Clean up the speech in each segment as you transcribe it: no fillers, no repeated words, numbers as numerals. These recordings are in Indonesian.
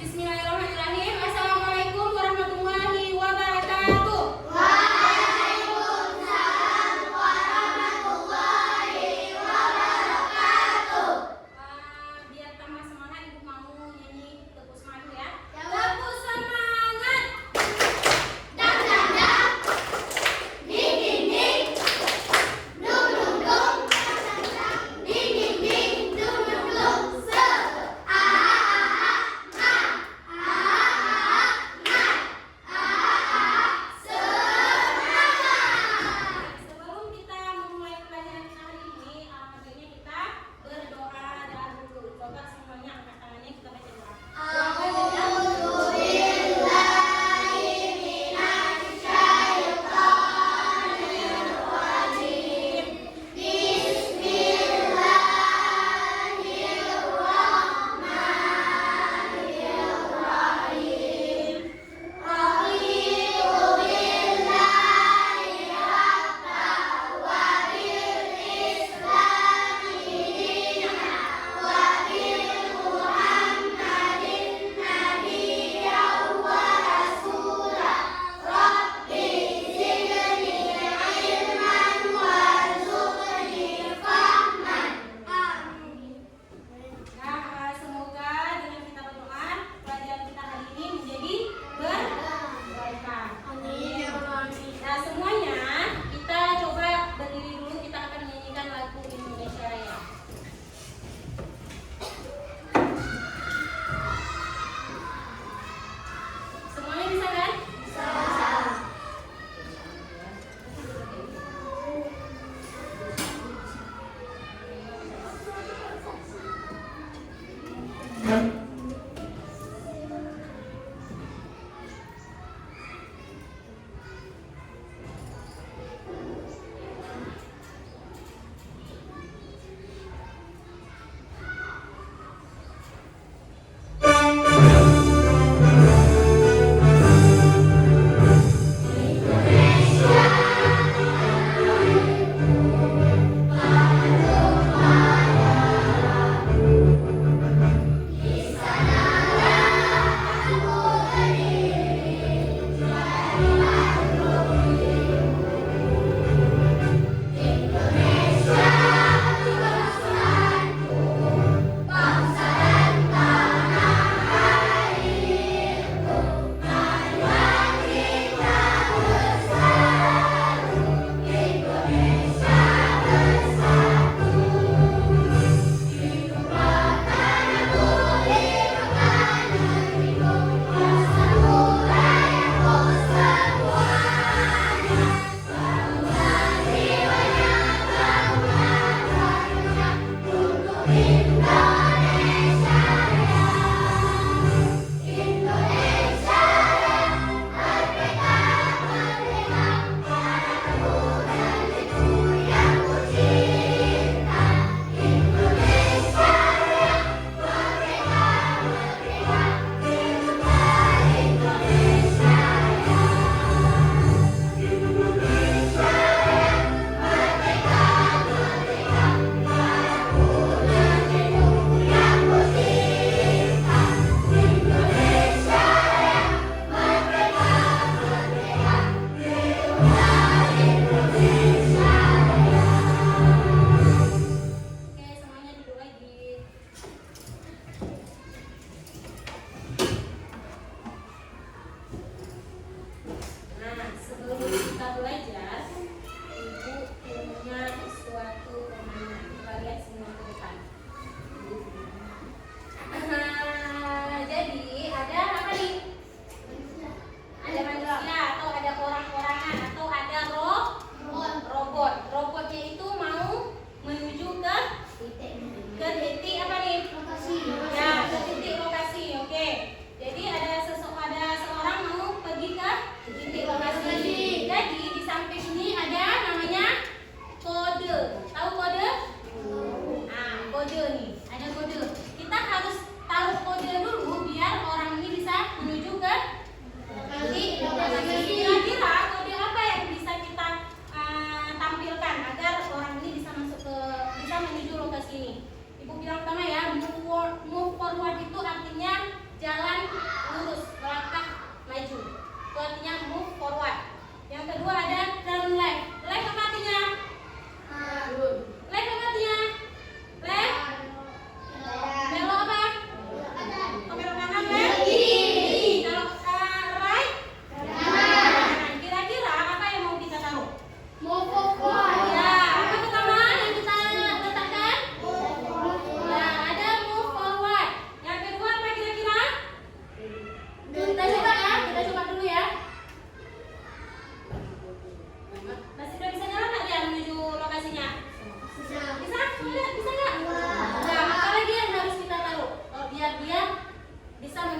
Bismillahirrahmanirrahim. Assalamualaikum warahmatullahi wabarakatuh. Biar tambah semangat, ibu mau nyanyi Teguh Semangat ya. Teguh semangat. Dak dak dak. Ding ding ding. Dung dung dung. Ding ding ding. Dung dung dung. Se. A a a a. A a a.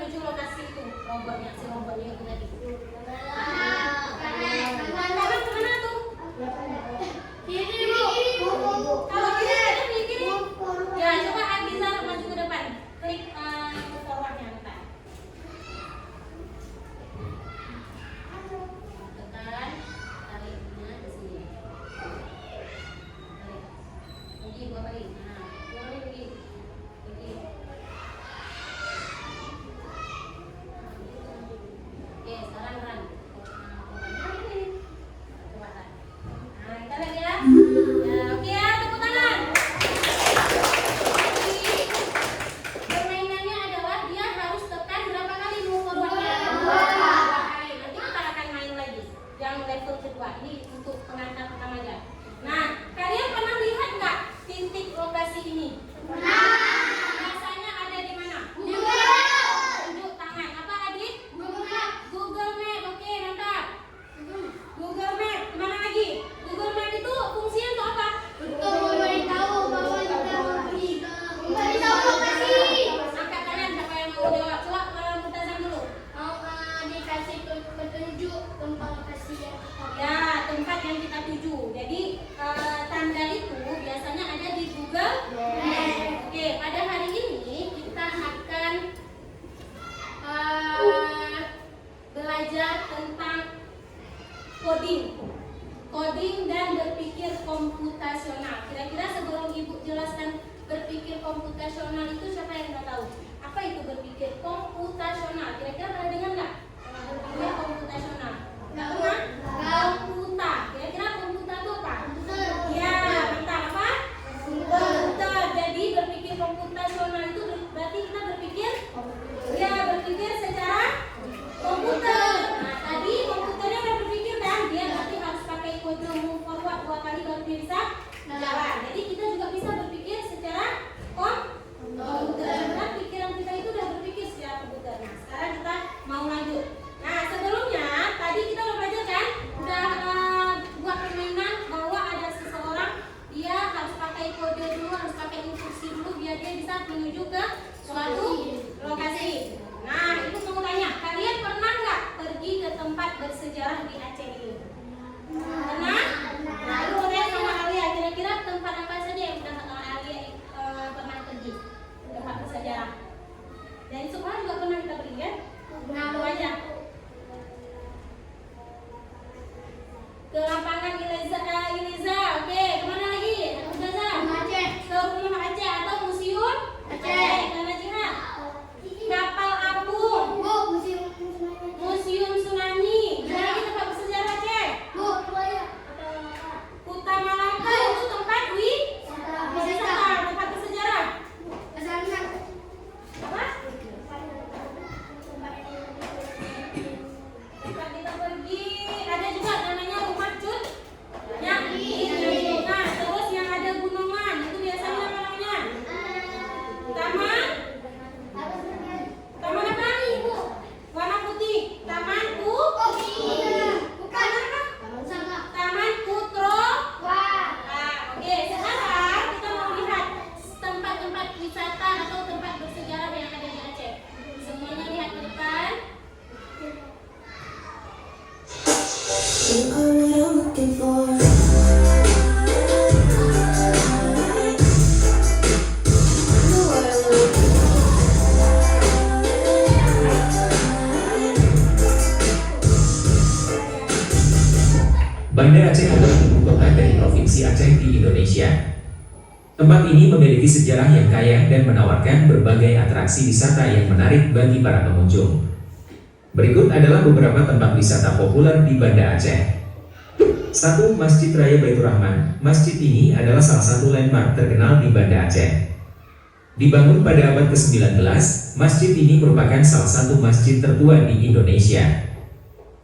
menuju lokasi itu robotnya, si robotnya itu tadi. Kemana tuh? Kiri Bu. Kalau kiri kita kiri. Ya coba Agizar maju ke depan. Klik forwardnya bentar. Tekan, tariknya ke sini. Tarik. Pergi 2 kali. Nah, 2 kali pergi. Pergi. Oke, sekarang run. Nah, ini. Coba run. Nah, kita lihat ya. Ya, oke ya, tepuk tangan. Jadi, permainannya adalah dia harus tekan berapa kali move forwardnya? 2 kali. Nanti kita akan main lagi yang level kedua. Ini untuk pengantar pertama aja. Nah, kalian pernah lihat nggak titik lokasi ini? Biasanya ada di mana? Tunjuk tangan. Apa adik? Google Map. Oke, mantap. Google Map. Kemana lagi? Google Map itu fungsinya untuk apa? Angkat tangan siapa yang mau jawab. Coba Mutazam dulu. Ya, tempat yang kita tuju. Jadi tanda itu biasanya ada di Google Map. Oke, pada hari ini kita akan belajar tentang coding dan berpikir komputasional. Kira-kira sebelum Ibu jelaskan berpikir komputasional itu siapa yang nggak tahu? Apa itu berpikir komputasional? Kira-kira pernah dengar nggak? Berpikir komputasional. Nggak pernah? Komputa. Kira-kira komputa itu apa? Ya, mantap. Apa? Komputer. Jadi berpikir komputasional itu berarti kita berpikir berpikir secara komputer. Nah, tadi komputernya udah berpikir kan? Dia berarti harus pakai kode move forward 2 kali baru dia bisa jalan. Jadi kita juga bisa berpikir secara komputer. Karena pikiran kita itu udah berpikir secara komputer. Nah, sekarang kita mau lanjut. Nah, sebelumnya tadi kita udah belajar kan? Udah buat permainan bahwa ada seseorang dia harus pakai kode dulu, harus pakai instruksi dulu biar dia bisa menuju ke suatu lokasi. Nah, itu mau tanya, kalian pernah nggak pergi ke tempat bersejarah di Aceh ini? Pernah? Nah, itu mau tanya sama Alia, kira-kira tempat apa saja yang udah Alia pernah pergi? Tempat bersejarah. Dan semua juga pernah kita pergi kan? Nah, mau aja. Ke lapangan Iliza, oke. Kemana lagi? Aceh. Ke rumah Aceh atau museum Aceh. Karena jihad. Kapal apung. Museum tsunami. Ada lagi tempat bersejarah Aceh. Kuta Malaka itu tempat wisata, tempat bersejarah. Apa? Tempat kita pergi ada juga namanya rumah cut. Nah, terus yang ada gunungan itu biasanya apa namanya? Taman apa? Warna putih. Taman bukan apa? Taman Putro. Oke, sekarang kita mau lihat tempat-tempat wisata atau tempat bersejarah yang ada di Aceh. Semuanya lihat ke depan. You are what I'm looking for. Banda Aceh adalah ibu kota dari Provinsi Aceh di Indonesia. Tempat ini memiliki sejarah yang kaya dan menawarkan berbagai atraksi wisata yang menarik bagi para pengunjung. Berikut adalah beberapa tempat wisata populer di Banda Aceh. 1. Masjid Raya Baitur Rahman. Masjid ini adalah salah satu landmark terkenal di Banda Aceh. Dibangun pada abad ke-19, masjid ini merupakan salah satu masjid tertua di Indonesia.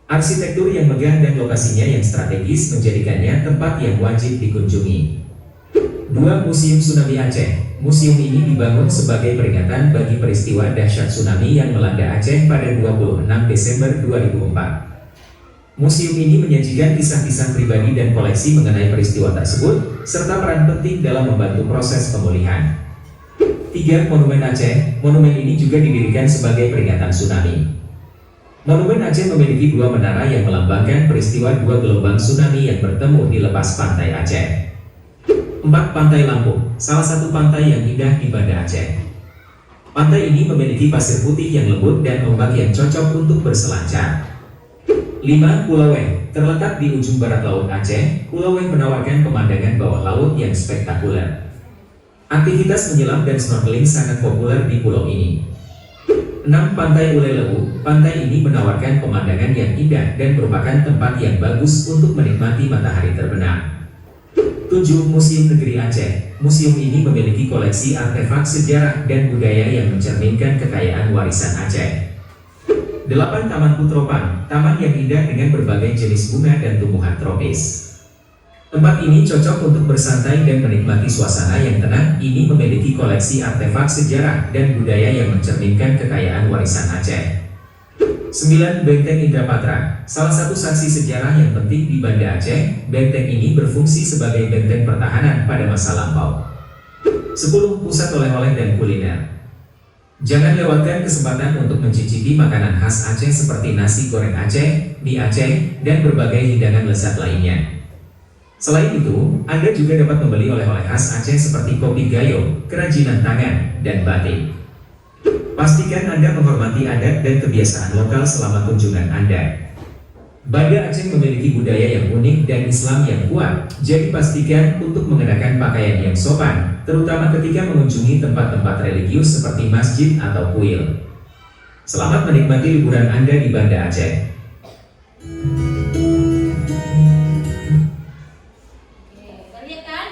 Arsitektur yang megah dan lokasinya yang strategis menjadikannya tempat yang wajib dikunjungi. 2. Museum Tsunami Aceh. Museum ini dibangun sebagai peringatan bagi peristiwa dahsyat tsunami yang melanda Aceh pada 26 Desember 2004. Museum ini menyajikan kisah-kisah pribadi dan koleksi mengenai peristiwa tersebut, serta peran penting dalam membantu proses pemulihan. 3. 3. Monumen Aceh. Monumen ini juga didirikan sebagai peringatan tsunami. Monumen Aceh memiliki 2 menara yang melambangkan peristiwa 2 gelombang tsunami yang bertemu di lepas pantai Aceh. 4. Pantai Lampung, salah satu pantai yang indah di Banda Aceh. Pantai ini memiliki pasir putih yang lembut dan ombak yang cocok untuk berselancar. 5. Pulau Weh, terletak di ujung barat laut Aceh. Pulau Weh menawarkan pemandangan bawah laut yang spektakuler. Aktivitas menyelam dan snorkeling sangat populer di pulau ini. 6. Pantai Ulelewu, pantai ini menawarkan pemandangan yang indah dan merupakan tempat yang bagus untuk menikmati matahari terbenam. 7. Museum Negeri Aceh. Museum ini memiliki koleksi artefak sejarah dan budaya yang mencerminkan kekayaan warisan Aceh. 8. Taman Putropan, taman yang indah dengan berbagai jenis bunga dan tumbuhan tropis. Tempat ini cocok untuk bersantai dan menikmati suasana yang tenang. Ini memiliki koleksi artefak sejarah dan budaya yang mencerminkan kekayaan warisan Aceh. 9. Benteng Indrapatra, salah satu saksi sejarah yang penting di Banda Aceh. Benteng ini berfungsi sebagai benteng pertahanan pada masa lampau. 10. Pusat oleh-oleh dan kuliner. Jangan lewatkan kesempatan untuk mencicipi makanan khas Aceh seperti nasi goreng Aceh, mie Aceh, dan berbagai hidangan lezat lainnya. Selain itu, Anda juga dapat membeli oleh-oleh khas Aceh seperti kopi gayo, kerajinan tangan, dan batik. Pastikan Anda menghormati adat dan kebiasaan lokal selama kunjungan Anda. Banda Aceh memiliki budaya yang unik dan Islam yang kuat, jadi pastikan untuk mengenakan pakaian yang sopan, terutama ketika mengunjungi tempat-tempat religius seperti masjid atau kuil. Selamat menikmati liburan Anda di Banda Aceh. Lihat kan?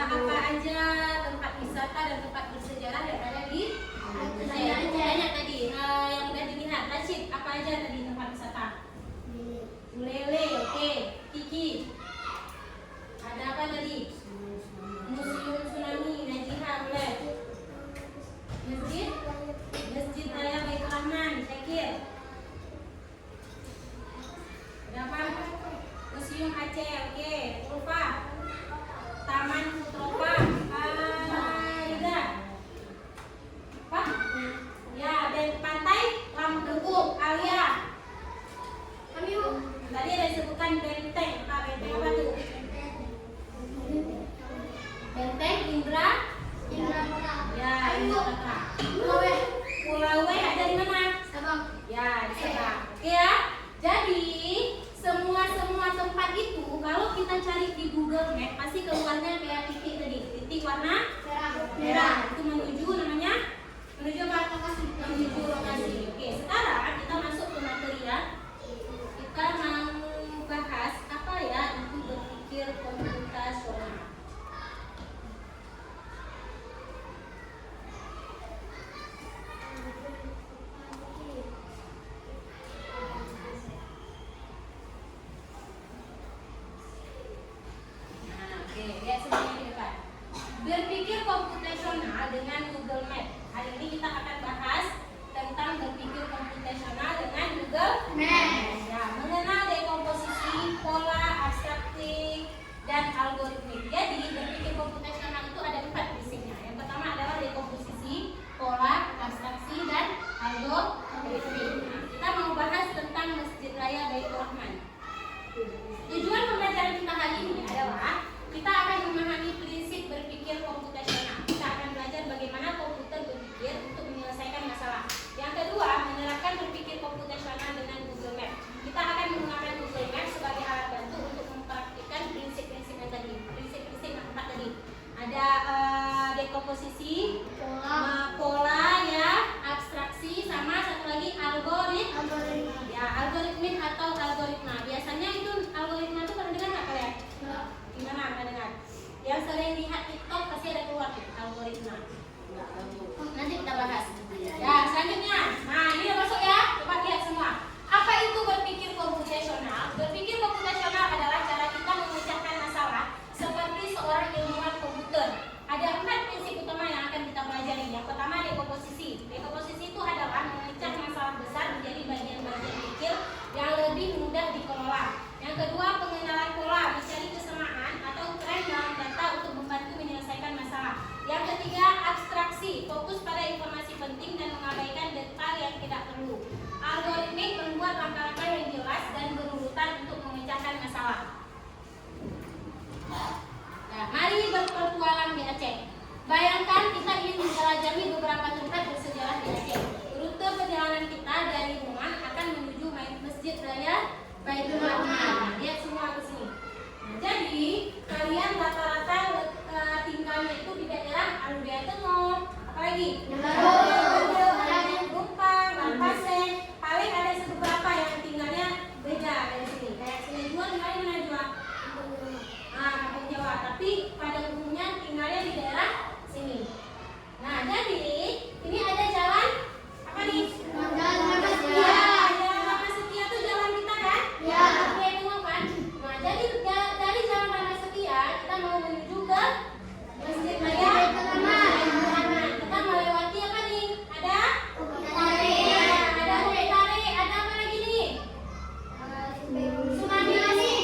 Apa aja tempat wisata dan tempat bersejarah yang ada di Aceh? Banyak tadi yang udah dilihat. Rashid, apa aja tadi tempat wisata? Ulele, oke. Kiki, ada apa tadi? Museum Tsunami, Najiha, boleh. Masjid Raya Baitur Rahman, Syakir. Ada apa? Museum Aceh, oke. Ulfa, Taman Putropa, Yuda. Apa? Ya, dan Pantai Lampung, Alia. Tadi ada disebutkan benteng. Benteng apa tuh? Benteng Indra. Ya, Indrapatra. Pulau Weh ada di mana? Ya, di Sabang. Oke ya. Jadi semua tempat itu kalau kita cari di Google Map pasti keluarnya kayak titik tadi. Titik warna merah. Itu menuju namanya menuju apa? Menuju lokasi. Oke, sekarang kita masuk ke materi ya. Kita mau bahas apa ya itu berpikir komputasional. Lihat semuanya di depan. Berpikir komputasional dengan Google Map. Hari ini kita akan bahas Baitur Rahman. Lihat semua ke sini. Nah, jadi kalian rata-rata tinggalnya itu di daerah Alubia Tengah. Apalagi? Rumpang, Lampasen. Paling ada beberapa yang tinggalnya beda dari sini. Kayak sini juga tinggalnya mana juga? Kampung Jawa. Tapi pada umumnya tinggalnya di daerah sini. Nah, jadi ini ada jalan apa nih? Jalan Setia itu jalan kita kan? Ya. Oke, tengok kan? Nah, jadi dari jalan Rama Setia kita mau menuju ke Masjid Raya Baitur Rahman. Kita melewati apa nih? Ada Bukit Tare, ada apa lagi nih? Tsunami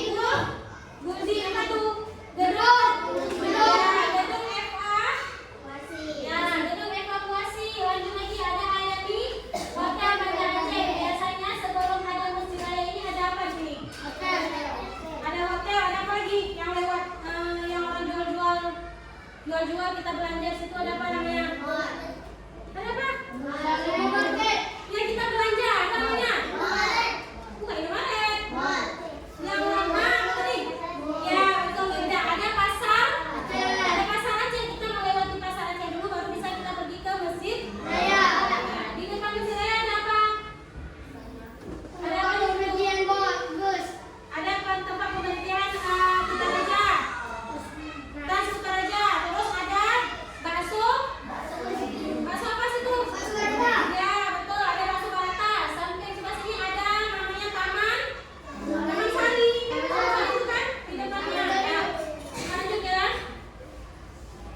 itu Guzi apa tuh? Gedung evakuasi. Lanjut lagi ada Hayati Hotel Banda Aceh. Biasanya sebelum ada Masjid Raya ini ada apa sini? Ada hotel, ada apa lagi yang lewat yang orang jual kita belanja situ ada apa namanya? Ada apa? Yang kita belanja apa namanya? Bukan ini Maret. Yang lama apa nih? Ya betul, beda. Ada pasar Aceh. Kita melewati pasar Aceh dulu baru bisa kita pergi ke Masjid Raya. Nah, di depan Masjid Raya ada apa? Ada apa nih? Ada tempat pengertian Sukaraja. Tas Sukaraja. Terus ada bakso. Bakso apa sih tuh? Ya betul, ada bakso Barata. Sampai sebelah sini ada namanya Taman Sari. Taman Sari itu kan di depannya. Ya. Lanjut ya.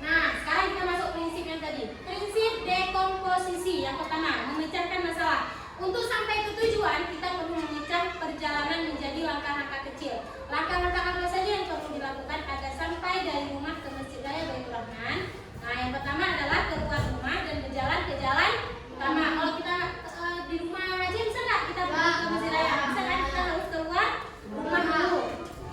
Nah, sekarang kita masuk prinsip yang tadi. Prinsip dekomposisi yang pertama, memecahkan masalah. Untuk sampai ke tujuan, kita perlu memecah perjalanan menjadi langkah-langkah kecil. Langkah-langkah apa saja yang perlu dilakukan agar sampai dari rumah ke Masjid Raya Baitur Rahman? Nah, yang pertama adalah keluar rumah dan berjalan ke jalan utama. Kalau kita di rumah aja bisa nggak kita pergi ke Masjid Raya? Bisa kan? Kita harus keluar rumah dulu.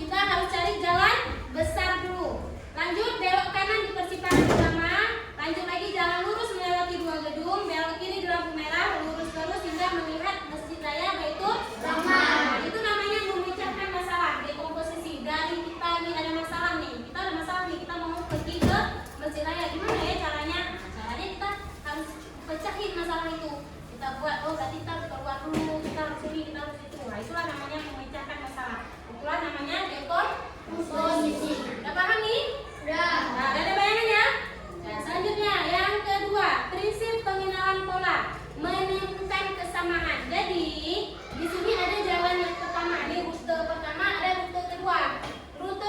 Kita harus cari jalan besar dulu. Lanjut belok kanan di persimpangan utama. Lanjut lagi jalan lurus melewati 2 gedung. Belok kiri di lampu merah. Lurus terus hingga melihat Masjid Raya Baitur Rahman. Nah, itu namanya memecahkan masalah. Dekomposisi. Dari kita nih ada masalah nih. Kita ada masalah nih. Kita mau pergi ke Masjid Raya. Gimana ya caranya? Caranya kita harus pecahin masalah itu. Kita buat, oh berarti kita harus keluar dulu. Kita harus ini, kita harus itu. Nah, itulah namanya memecahkan masalah. Itulah namanya dekomposisi. Udah paham nih? Udah. Nah, ada bayangannya? Nah, selanjutnya yang kedua, prinsip pengenalan pola, menemukan kesamaan. Jadi di sini ada jalan yang pertama, ini rute pertama, ada rute kedua. Rute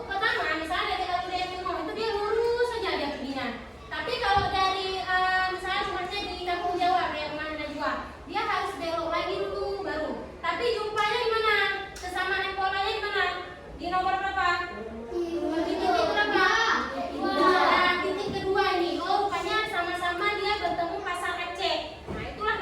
pertama, misalnya dari Alubia Tengah itu dia lurus saja dia perginya. Tapi kalau dari misalnya sebenarnya di Kampung Jawa, kayak mana Najwa, dia harus belok lagi dulu baru. Tapi jumpanya di mana? Kesamaan polanya di mana? Di nomor berapa? Titik berapa? Nah, titik kedua ini. Oh, rupanya sama-sama dia bertemu pasar Aceh. Nah, itulah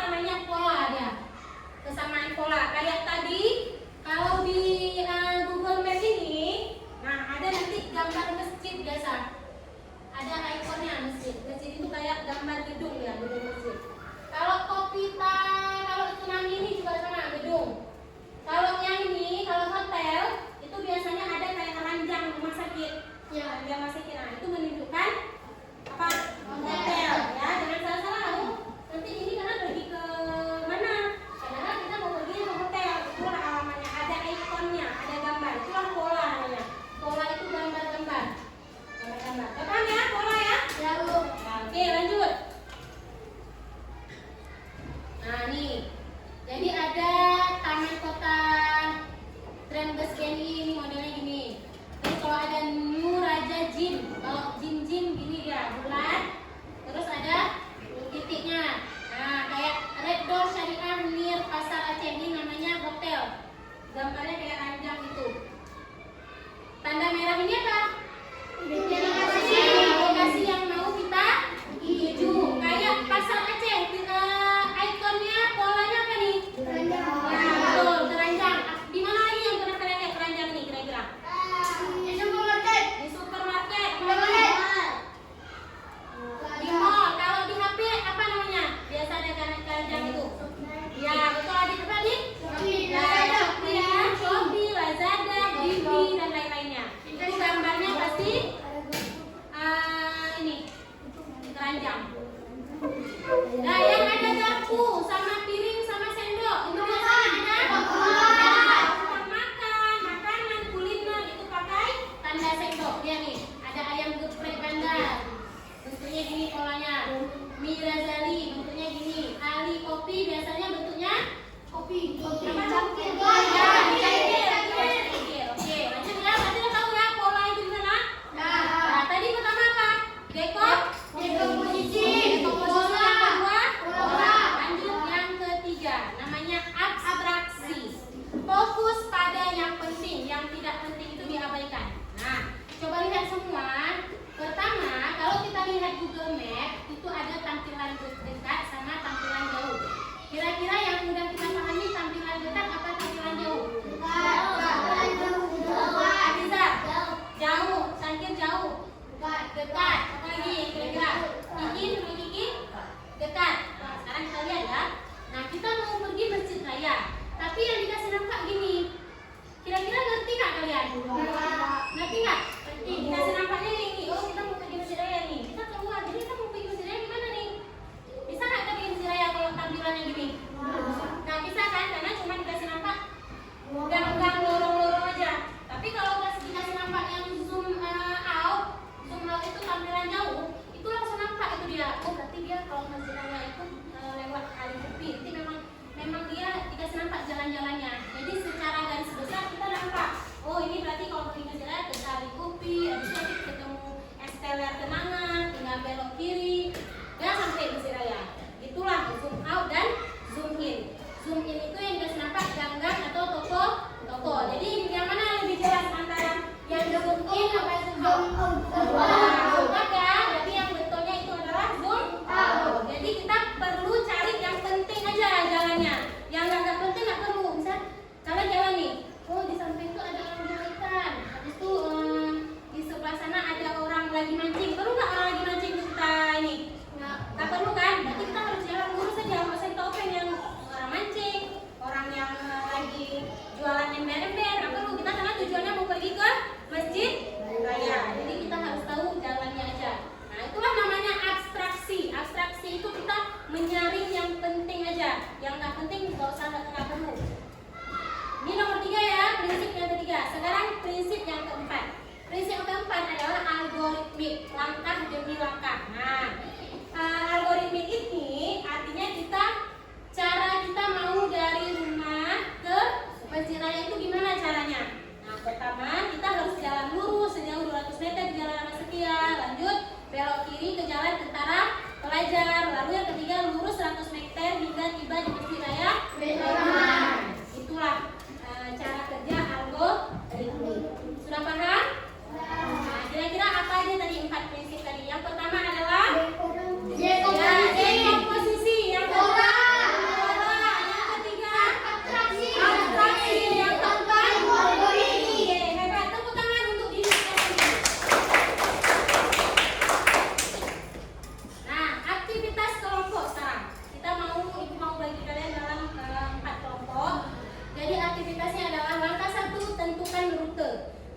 bukan rute.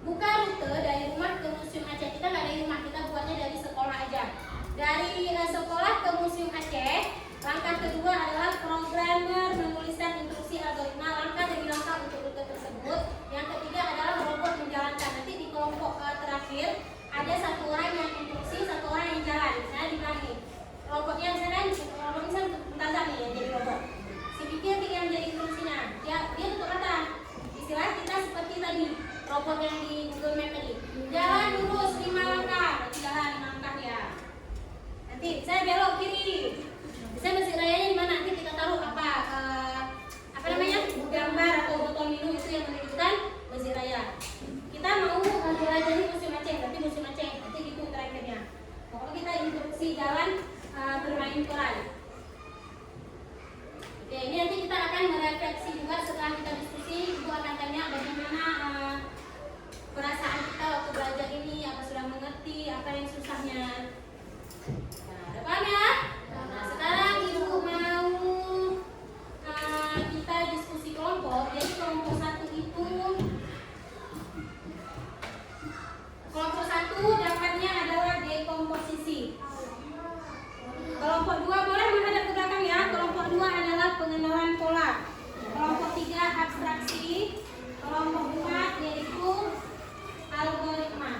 Bukan rute dari rumah ke Museum Aceh. Kita nggak dari rumah, kita buatnya dari sekolah aja. Dari sekolah ke Museum Aceh. Langkah kedua adalah programmer menuliskan instruksi algoritma. Langkah demi langkah untuk rute tersebut. Yang ketiga adalah robot menjalankan. Nanti di kelompok terakhir ada satu orang yang instruksi, satu orang yang jalan. Misalnya dibilang nih, robotnya misalnya Mumtazah nih yang jadi robot. Si pikir yang menjadi instruksinya, dia tutup mata. Istilah kita seperti tadi, robot yang di Google Map tadi. Jalan lurus 5 langkah, berarti jalan 5 langkah ya. Nanti saya belok kiri. Saya masih rayanya di mana? Nanti kita taruh apa namanya? Gambar atau botol minum itu yang menunjukkan Masjid Raya. Kita mau jelajahi Museum Aceh, berarti Museum Aceh. Nanti gitu terakhirnya. Pokoknya kita instruksi jalan bermain koral. Oke, ini nanti kita akan merefleksi juga setelah kita diskusi. Ibu akan tanya bagaimana perasaan kita waktu belajar ini, apa sudah mengerti, apa yang susahnya. Nah, ada paham ya? Nah, sekarang ibu mau kita diskusi kelompok. Jadi kelompok 1 itu, kelompok 1 dapatnya adalah dekomposisi. Kelompok 2 boleh menghadap ke belakang ya. Kelompok 2 adalah pengenalan pola. Kelompok 3 abstraksi. Kelompok 4 yaitu algoritma.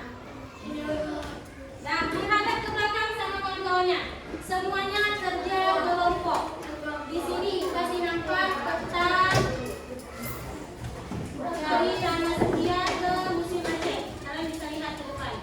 Nah, menghadap ke belakang sama kawan-kawannya. Semuanya kerja kelompok. Di sini kasih nampak peta dari Taman Setia ke Museum Aceh. Kalian bisa lihat ke depan.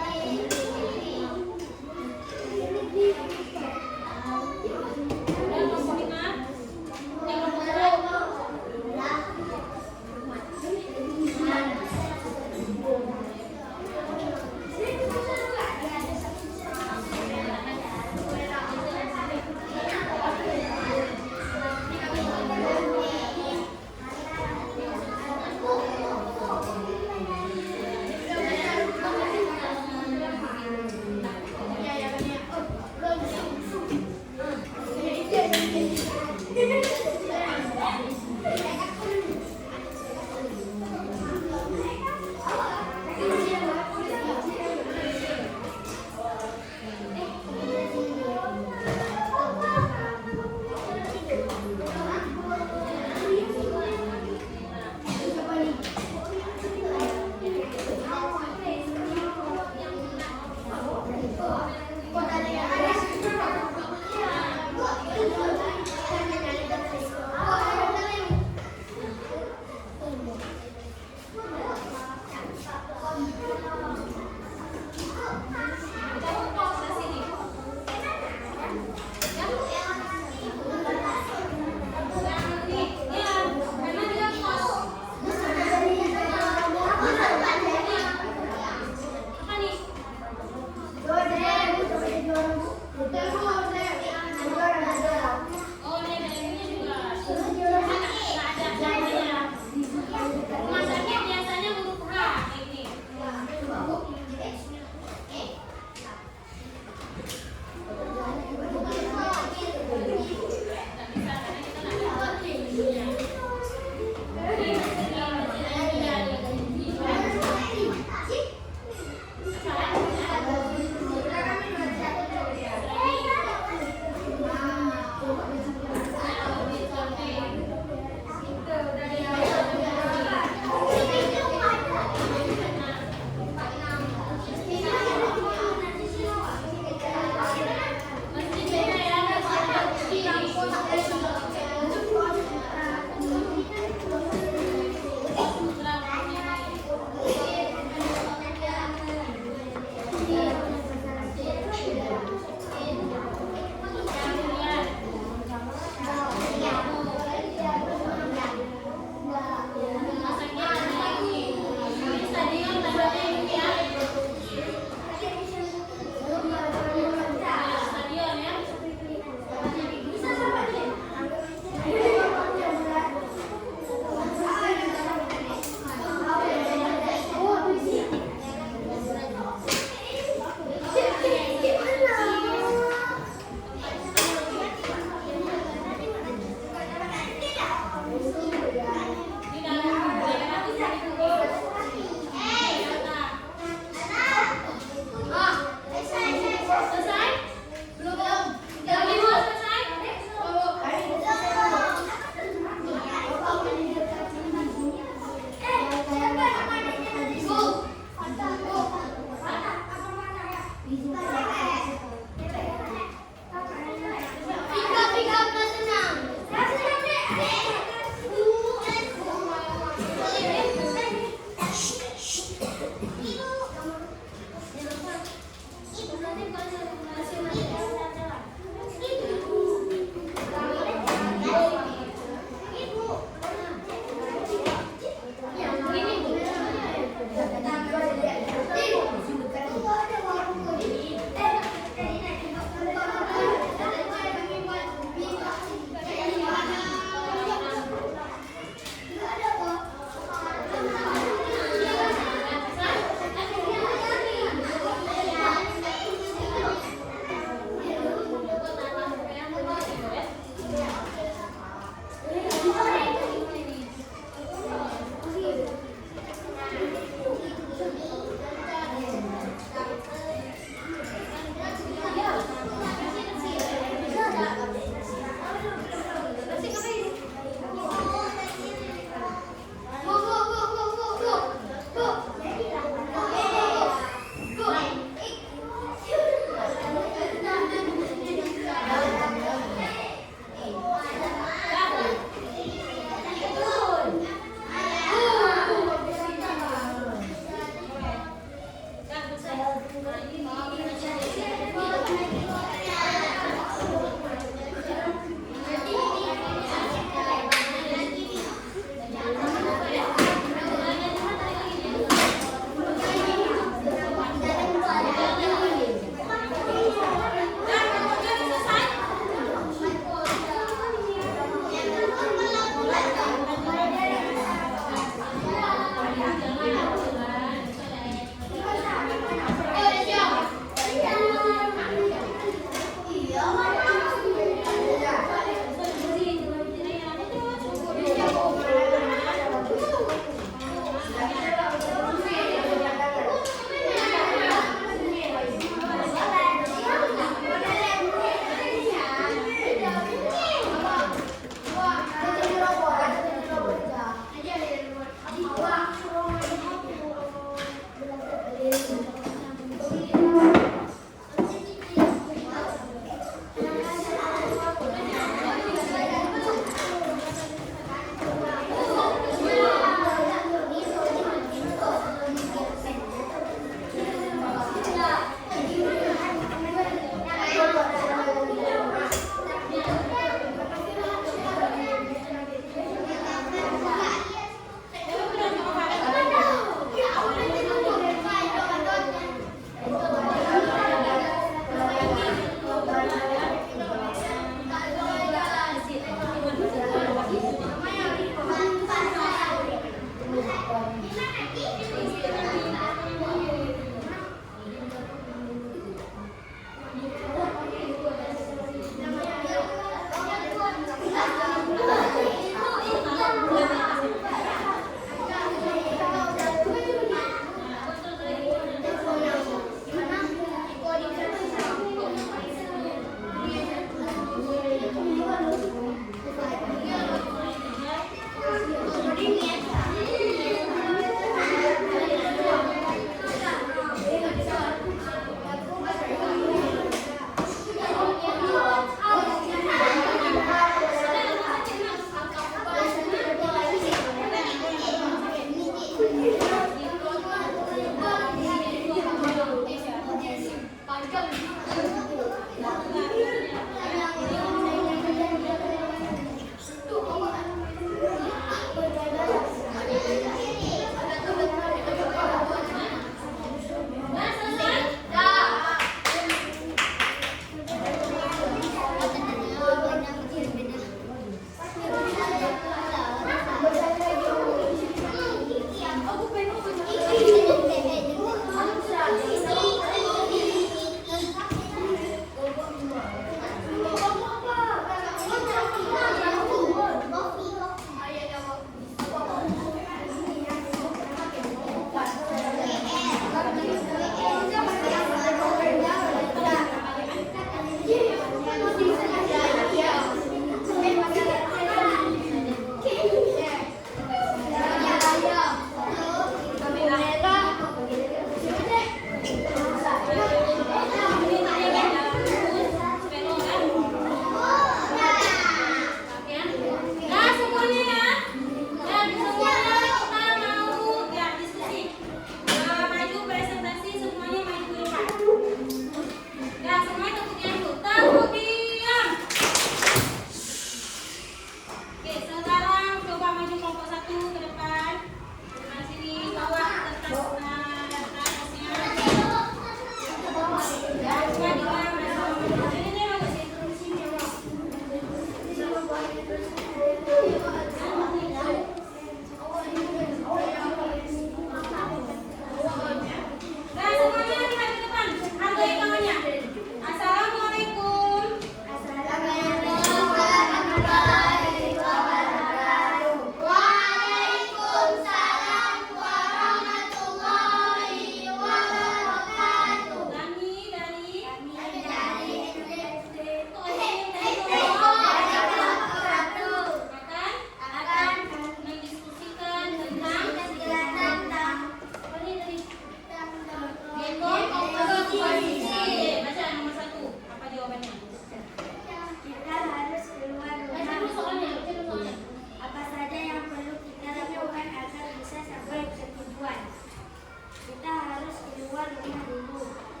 Kita harus keluar rumah dulu.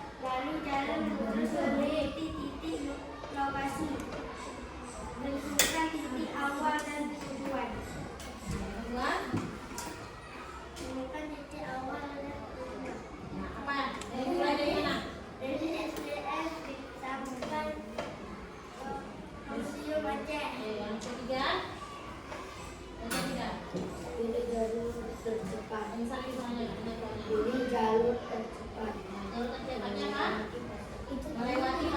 jalan menuju titik lokasi. Tentukan titik awal dan tujuan. Temukan titik awal dan tujuan. Nah, apa? Mulai dari mana? Dari SDN disambungkan ke Museum Aceh. Yang ketiga. Pilih jalur tercepat. Yang saling semuanya. Ini Pilih jalur tercepat. jalur tercepatnya apa? Itu Melewati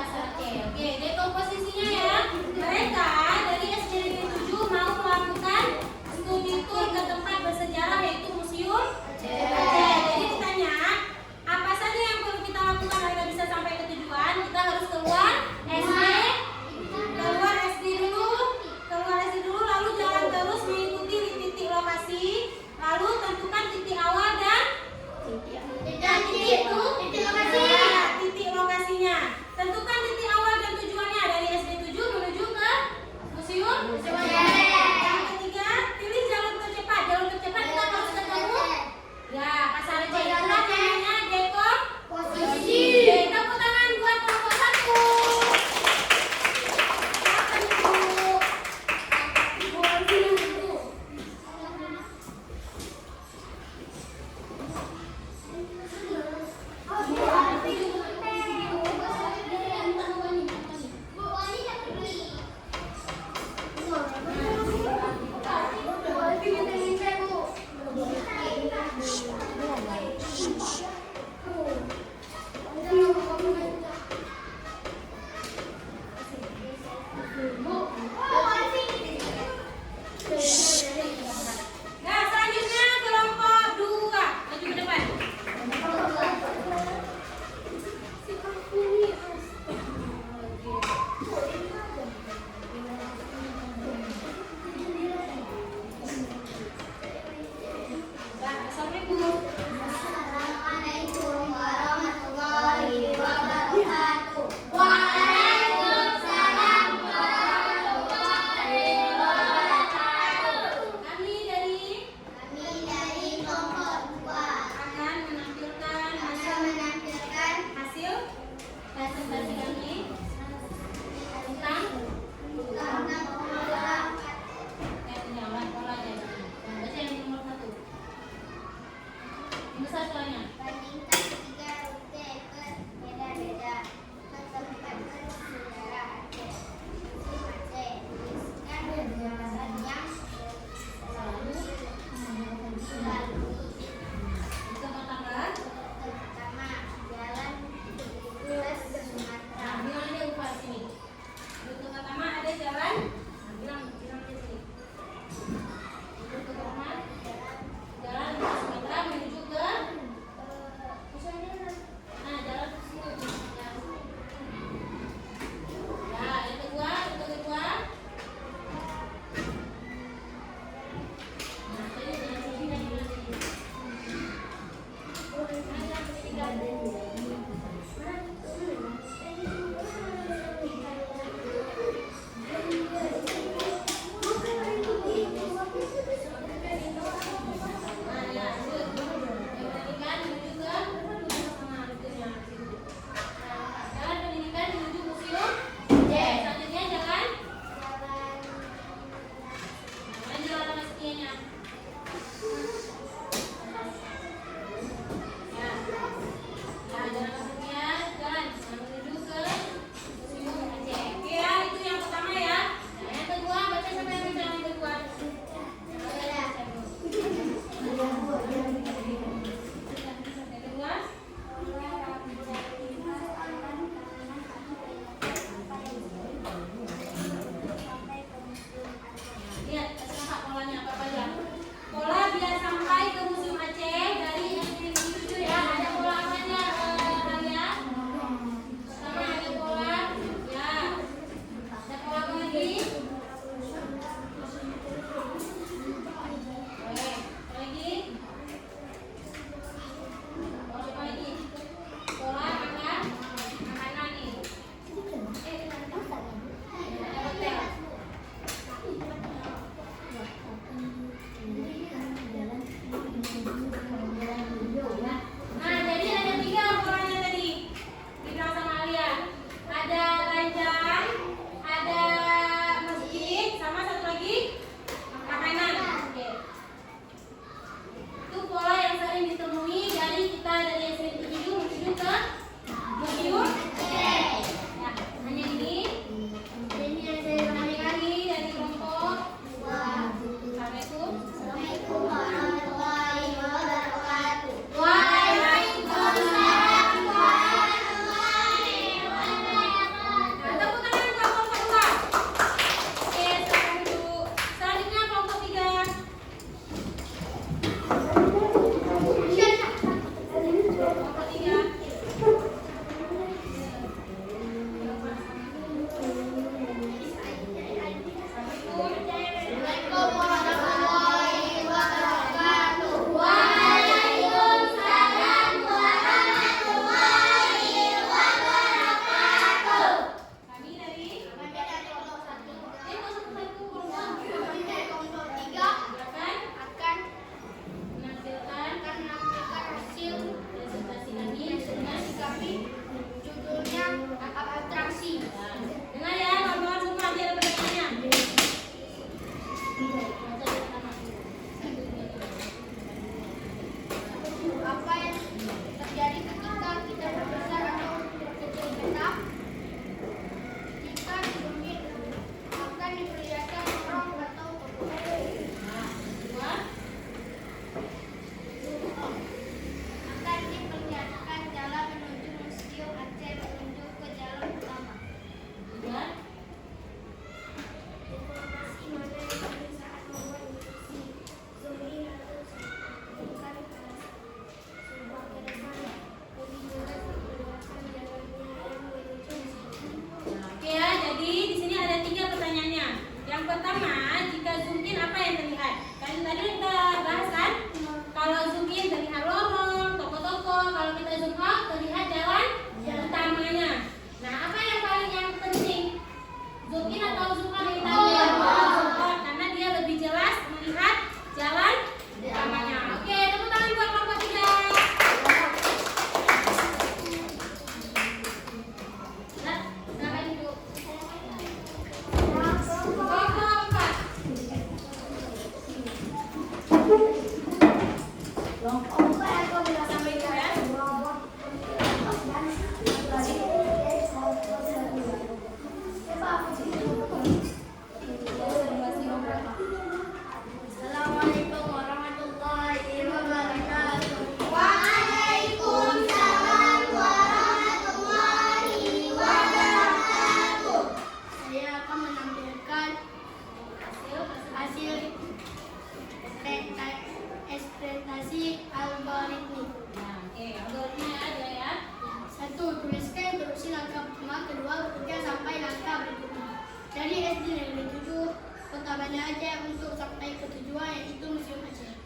Aceh untuk sampai ke tujuan yaitu Museum Aceh.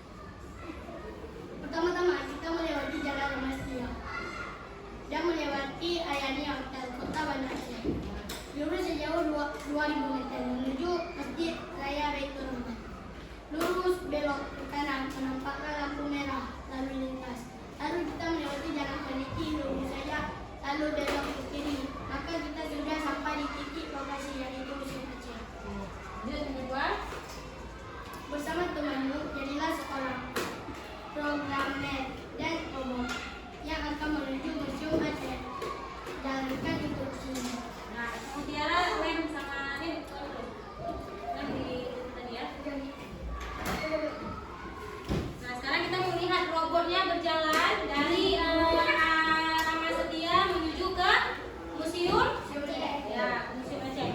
Pertama-tama kita melewati Jalan Ramastia dan melewati Ayani Hotel Kota Banda Aceh. Lurus sejauh 2000 meter menuju Masjid Raya Baitur Rahman. Lurus belok ke kanan menampakkan lampu merah lalu lintas. Lalu kita melewati Jalan Peniti, lurus saja lalu belok ke kiri. Maka kita sudah sampai di titik lokasi yaitu Museum Aceh. Lanjut yang kedua. Bersama temanmu jadilah seorang programmer dan robot yang akan menuju Museum Aceh. Jalankan instruksinya. Nah, Mutiara lem sama ini lem di tadi ya. Nah, sekarang kita melihat robotnya berjalan dari Ramastia menuju ke museum. Ya, Museum Aceh.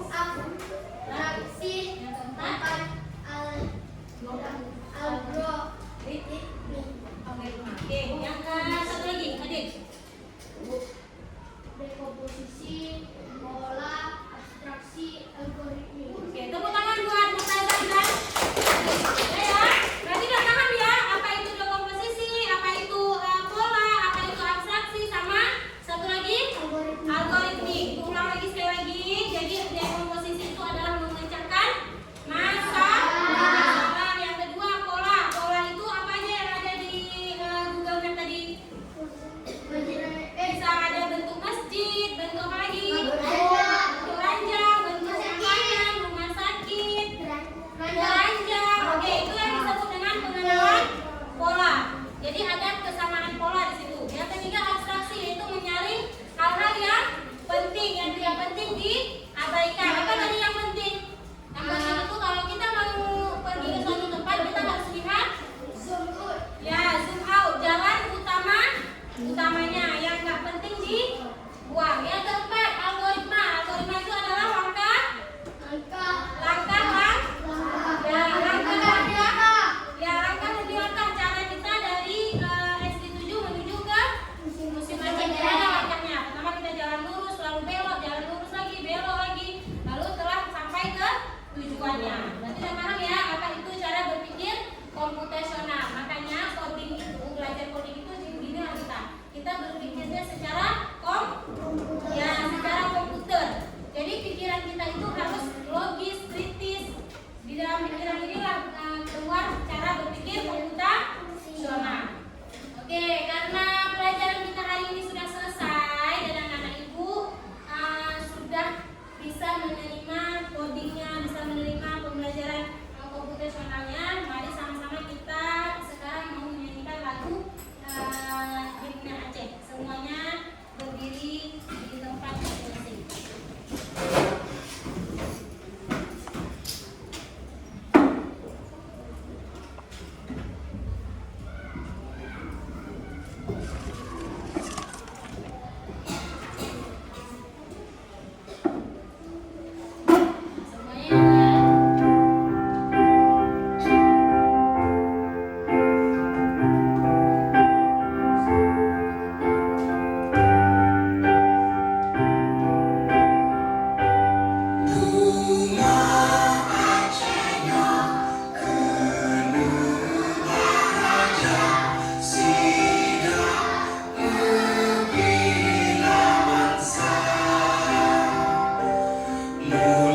abstraksi. Yang keempat, algoritmik. Oke, yang ke satu lagi, adik. Dekomposisi, pola, abstraksi, algoritmik. Oke, tepuk tangan buat Mustazah dan ya. Berarti udah paham ya apa itu dekomposisi, apa itu pola, apa itu abstraksi, sama satu lagi algoritmik. Ulang lagi sekali lagi. Jadi dekomposisi itu adalah memecahkan masalah. Yang kedua pola. Pola itu apa aja yang ada di Google Map tadi? Bisa ada bentuk masjid, bentuk apa lagi? Bentuk ranjang, bentuk makanan, rumah sakit, ranjang. Oke, itu yang disebut dengan pengenalan pola. Jadi ada kesamaan pola di situ. Yang ketiga abstraksi, yaitu menyaring hal-hal yang penting, yang tidak penting diabaikan. Apa tadi yang penting? Yang penting itu kalau kita mau pergi ke suatu tempat, kita harus lihat ya, zoom out, jalan utamanya, yang nggak penting dibuang. Yang keempat, algoritma. Algoritma itu adalah langkah demi langkah cara kita dari SD 7 menuju ke musim macet. Ada langkahnya. Pertama kita jalan lurus, lalu belok, jalan lurus lagi, belok lagi, lalu telah sampai ke tujuannya. Berarti udah paham ya apa itu cara berpikir komputasional. Makanya coding itu, belajar coding itu gini lah kita berpikirnya secara secara komputer. Jadi pikiran kita itu harus logis, kritis. Di dalam pikiran inilah keluar cara berpikir komputasional. Oke, karena pelajaran kita hari ini sudah selesai dan anak-anak ibu sudah bisa menerima codingnya, bisa menerima pembelajaran komputasionalnya. Mari sama-sama kita sekarang mau menyanyikan lagu Himne Aceh. Semuanya berdiri di tempat masing-masing. Semuanya ya. Mulai